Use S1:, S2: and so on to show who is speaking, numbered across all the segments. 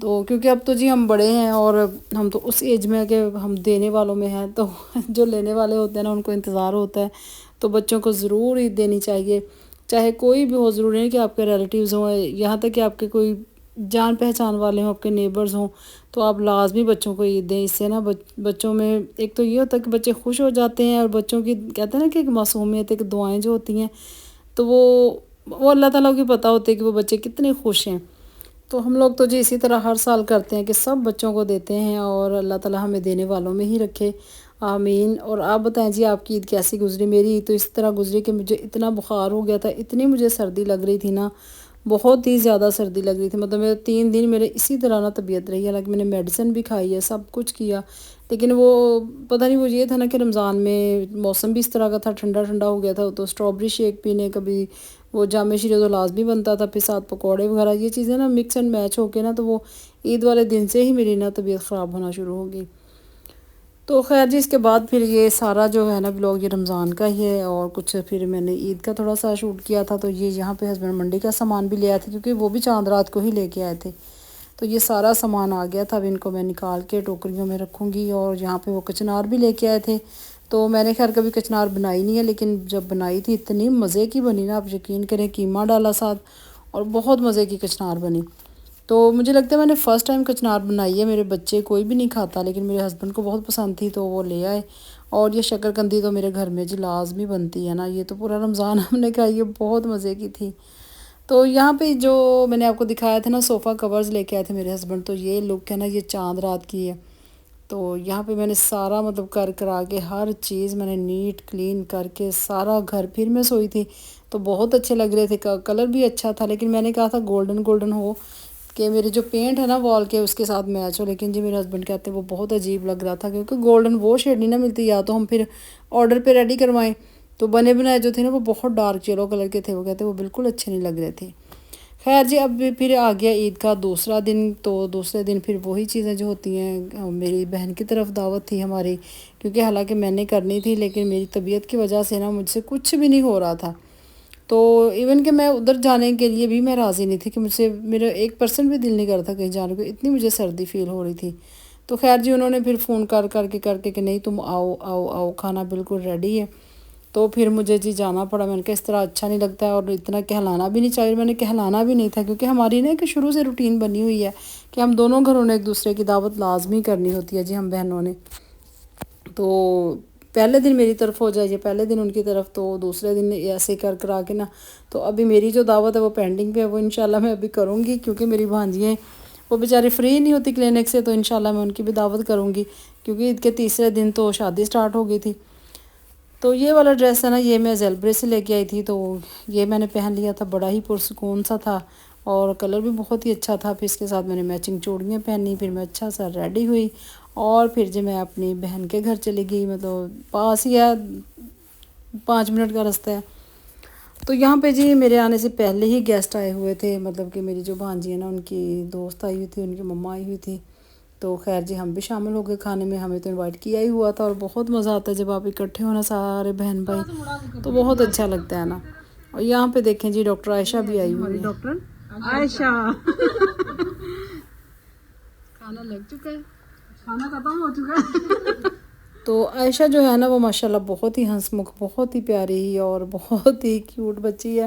S1: تو کیونکہ اب تو جی ہم بڑے ہیں اور ہم تو اس ایج میں ہیں کہ ہم دینے والوں میں ہیں، تو جو لینے والے ہوتے ہیں نا ان کو انتظار ہوتا ہے، تو بچوں کو ضرور عید دینی چاہیے، چاہے کوئی بھی ہو، ضروری نہیں کہ آپ کے ریلیٹیوز ہوں، یہاں تک کہ آپ کے کوئی جان پہچان والے ہوں، آپ کے نیبرز ہوں، تو آپ لازمی بچوں کو عید دیں۔ اس سے نا بچوں میں ایک تو یہ ہوتا ہے کہ بچے خوش ہو جاتے ہیں، اور بچوں کی کہتے ہیں نا کہ ایک معصومیت، ایک دعائیں جو ہوتی ہیں، تو وہ اللہ تعالیٰ کی پتہ ہوتی ہے کہ وہ بچے کتنے خوش ہیں۔ تو ہم لوگ تو جی اسی طرح ہر سال کرتے ہیں کہ سب بچوں کو دیتے ہیں، اور اللہ تعالیٰ ہمیں دینے والوں میں ہی رکھے، آمین۔ اور آپ بتائیں جی آپ کی عید کیسی گزری؟ میری عید تو اس طرح گزری کہ مجھے اتنا بخار ہو گیا تھا، اتنی مجھے سردی لگ رہی تھی نا، بہت ہی زیادہ سردی لگ رہی تھی، مطلب میرے 3 دن میرے اسی طرح نا طبیعت رہی، حالانکہ میں نے میڈیسن بھی کھائی ہے، سب کچھ کیا، لیکن وہ پتہ نہیں، وہ یہ تھا نا کہ رمضان میں موسم بھی اس طرح کا تھا، ٹھنڈا ٹھنڈا ہو گیا تھا، تو اسٹرابری شیک پینے، کبھی وہ جامع شیرے تو لازمی بنتا تھا، پھر ساتھ پکوڑے وغیرہ، یہ چیزیں نا مکس اینڈ میچ ہو کے نا، تو وہ عید والے دن سے ہی میری نا طبیعت خراب ہونا شروع ہو گئی۔ تو خیر جی اس کے بعد پھر یہ سارا جو ہے نا بلاگ یہ رمضان کا ہی ہے، اور کچھ پھر میں نے عید کا تھوڑا سا شوٹ کیا تھا، تو یہ یہاں پہ ہسبینڈ منڈی کا سامان بھی لے آئے تھے، کیونکہ وہ بھی چاند رات کو ہی لے کے آئے تھے، تو یہ سارا سامان آ گیا تھا، اب ان کو میں نکال کے ٹوکریوں میں رکھوں گی۔ اور یہاں پہ وہ کچنار بھی لے کے آئے تھے، تو میں نے خیر کبھی کچنار بنائی نہیں ہے، لیکن جب بنائی تھی اتنی مزے کی بنی نا، آپ یقین کریں، قیمہ ڈالا ساتھ، اور بہت مزے کی کچنار بنی۔ تو مجھے لگتا ہے میں نے فرسٹ ٹائم کچنار بنائی ہے، میرے بچے کوئی بھی نہیں کھاتا، لیکن میرے ہسبینڈ کو بہت پسند تھی تو وہ لے آئے۔ اور یہ شکر قندی تو میرے گھر میں جی لازمی بنتی ہے نا، یہ تو پورا رمضان ہم نے کھائی ہے، بہت مزے کی تھی۔ تو یہاں پہ جو میں نے آپ کو دکھایا تھا نا صوفہ کورز لے کے آئے تھے میرے ہسبینڈ، تو یہ لک ہے نا یہ چاند رات کی ہے، تو یہاں پہ میں نے سارا مطلب کرا کے ہر چیز میں نے نیٹ کلین کر کے سارا گھر، پھر میں سوئی تھی تو بہت اچھے لگ رہے تھے، کلر بھی اچھا تھا، لیکن میں نے کہا تھا گولڈن گولڈن ہو کہ میرے جو پینٹ ہے نا وال کے اس کے ساتھ میچ ہو، لیکن جی میرے ہسبینڈ کہتے ہیں وہ بہت عجیب لگ رہا تھا، کیونکہ گولڈن وہ شیڈ نہیں نا ملتی، یا تو ہم پھر آرڈر پہ ریڈی کروائیں، تو بنے بنائے جو تھے نا وہ بہت ڈارک یلو کلر کے تھے، وہ کہتے ہیں وہ بالکل اچھے نہیں لگ رہے تھے۔ خیر جی اب پھر آ گیا عید کا دوسرا دن، تو دوسرے دن پھر وہی چیزیں جو ہوتی ہیں، میری بہن کی طرف دعوت تھی ہماری، کیونکہ حالانکہ میں نے کرنی تھی، لیکن میری طبیعت کی وجہ سے نا مجھ سے کچھ بھی نہیں ہو رہا تھا، تو ایون کہ میں ادھر جانے کے لیے بھی میں راضی نہیں تھی، کہ مجھ سے میرا 1% بھی دل نہیں کر رہا تھا کہیں جانے کو، اتنی مجھے سردی فیل ہو رہی تھی۔ تو خیر جی انہوں نے پھر فون کر کے کہ نہیں تم آؤ آؤ آؤ، کھانا بالکل ریڈی ہے، تو پھر مجھے جی جانا پڑا۔ میں نے کہا اس طرح اچھا نہیں لگتا ہے، اور اتنا کہلانا بھی نہیں چاہیے، میں نے کہلانا بھی نہیں تھا، کیونکہ ہماری نا کہ شروع سے روٹین بنی ہوئی ہے کہ ہم دونوں گھروں نے ایک دوسرے کی دعوت لازمی کرنی ہوتی ہے جی، ہم بہنوں نے، تو پہلے دن میری طرف ہو جائے، پہلے دن ان کی طرف، تو دوسرے دن ایسے کرا کے نا، تو ابھی میری جو دعوت ہے وہ پینڈنگ پہ ہے، وہ انشاءاللہ میں ابھی کروں گی، کیونکہ میری بھانجیاں وہ بیچاری فری نہیں ہوتی کلینک سے، تو انشاءاللہ میں ان کی بھی دعوت کروں گی، کیونکہ عید کے تیسرے دن تو شادی سٹارٹ ہو گئی تھی۔ تو یہ والا ڈریس ہے نا یہ میں زیلبرے سے لے کے آئی تھی، تو یہ میں نے پہن لیا تھا، بڑا ہی پرسکون سا تھا، اور کلر بھی بہت ہی اچھا تھا، پھر اس کے ساتھ میں نے میچنگ چوڑیاں پہنی، پھر میں اچھا سا ریڈی ہوئی، اور پھر جب میں اپنی بہن کے گھر چلی گئی، مطلب پاس ہی ہے، 5 منٹ کا رستہ ہے، تو یہاں پہ جی میرے آنے سے پہلے ہی گیسٹ آئے ہوئے تھے، مطلب کہ میری جو بھانجی ہے نا ان کی دوست آئی ہوئی تھی، ان کی مما آئی ہوئی تھی، تو خیر جی ہم بھی شامل ہو گئے کھانے میں، ہمیں تو انوائٹ کیا ہی ہوا تھا، اور بہت مزہ آتا ہے جب آپ اکٹھے ہونا سارے بہن بھائی، تو بہت اچھا لگتا ہے نا۔ اور یہاں پہ دیکھیں جی ڈاکٹر عائشہ بھی آئی ہوئی ہے، ڈاکٹر عائشہ کھانا لگ چکا ہے، کھانا ختم ہو چکا ہے۔ تو عائشہ جو ہے نا وہ ماشاءاللہ بہت ہی ہنس مکھ، بہت ہی پیاری اور بہت ہی کیوٹ بچی ہے،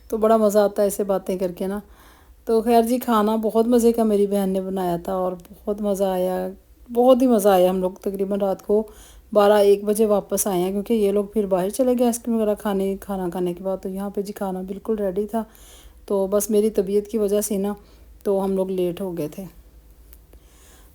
S1: تو بڑا مزہ آتا ہے اسے باتیں کر کے نا۔ تو خیر جی کھانا بہت مزے کا میری بہن نے بنایا تھا، اور بہت مزہ آیا، بہت ہی مزہ آیا، ہم لوگ تقریباً رات کو 12-1 بجے واپس آئے ہیں، کیونکہ یہ لوگ پھر باہر چلے گئے آئس کریم وغیرہ کھانا کھانے کے بعد، تو یہاں پہ جی کھانا بالکل ریڈی تھا، تو بس میری طبیعت کی وجہ سے نا تو ہم لوگ لیٹ ہو گئے تھے۔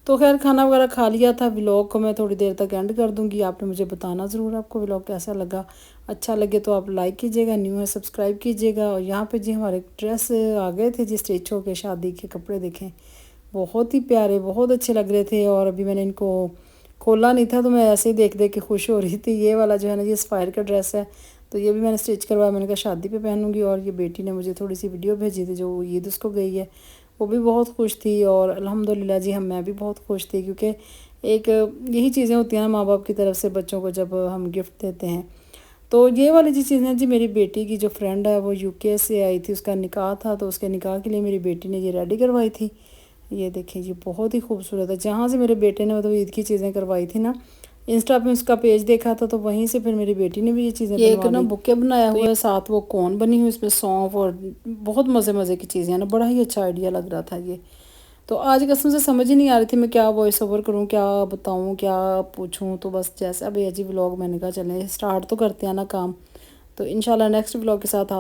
S1: تو خیر کھانا وغیرہ کھا لیا تھا، ولاگ کو میں تھوڑی دیر تک اینڈ کر دوں گی، آپ نے مجھے بتانا ضرور آپ کو ولاگ کیسا لگا، اچھا لگے تو آپ لائک کیجیے گا، نیو ہے سبسکرائب کیجیے گا۔ اور یہاں پہ جی ہمارے ڈریس آ گئے تھے جی اسٹیچ ہو کے، شادی کے کپڑے دیکھیں بہت ہی پیارے، بہت اچھے لگ رہے تھے، اور ابھی میں نے ان کو کھولا نہیں تھا، تو میں ایسے ہی دیکھ کے خوش ہو رہی تھی۔ یہ والا جو ہے نا یہ اسپائر کا ڈریس ہے، تو یہ بھی میں نے اسٹچ کروایا، میں نے کہا شادی پہ پہنوں گی، اور یہ بیٹی نے مجھے تھوڑی سی ویڈیو بھیجی تھی جو عید اس کو گئی ہے، وہ بھی بہت خوش تھی، اور الحمدللہ جی میں بھی بہت خوش تھی، کیونکہ ایک یہی چیزیں ہوتی ہیں نا ماں باپ کی طرف سے بچوں کو جب ہم گفٹ دیتے ہیں۔ تو یہ والی جی چیزیں جی میری بیٹی کی جو فرینڈ ہے وہ UK سے آئی تھی، اس کا نکاح تھا، تو اس کے نکاح کے لیے میری بیٹی نے یہ ریڈی کروائی تھی، یہ دیکھیں جی بہت ہی خوبصورت ہے. جہاں سے میرے بیٹے نے عید کی چیزیں کروائی تھی نا، انسٹا پہ اس کا پیج دیکھا تھا تو وہیں سے پھر میری بیٹی نے بھی یہ چیزیں بنوا لی. ایک نا بکے بنایا ہوا ہے، ساتھ وہ کون بنی ہوئی، اس میں سونف اور بہت مزے کی چیزیں ہیں نا. بڑا ہی اچھا آئیڈیا لگ رہا تھا یہ. تو آج قسم سے سمجھ ہی نہیں آ رہی تھی میں کیا وائس اوور کروں، کیا بتاؤں، کیا پوچھوں. تو بس جیسا بھی ہے جی ولاگ، میں نے کہا چلیں اسٹارٹ تو کرتے ہیں نا کام. تو انشاءاللہ نیکسٹ ولاگ کے ساتھ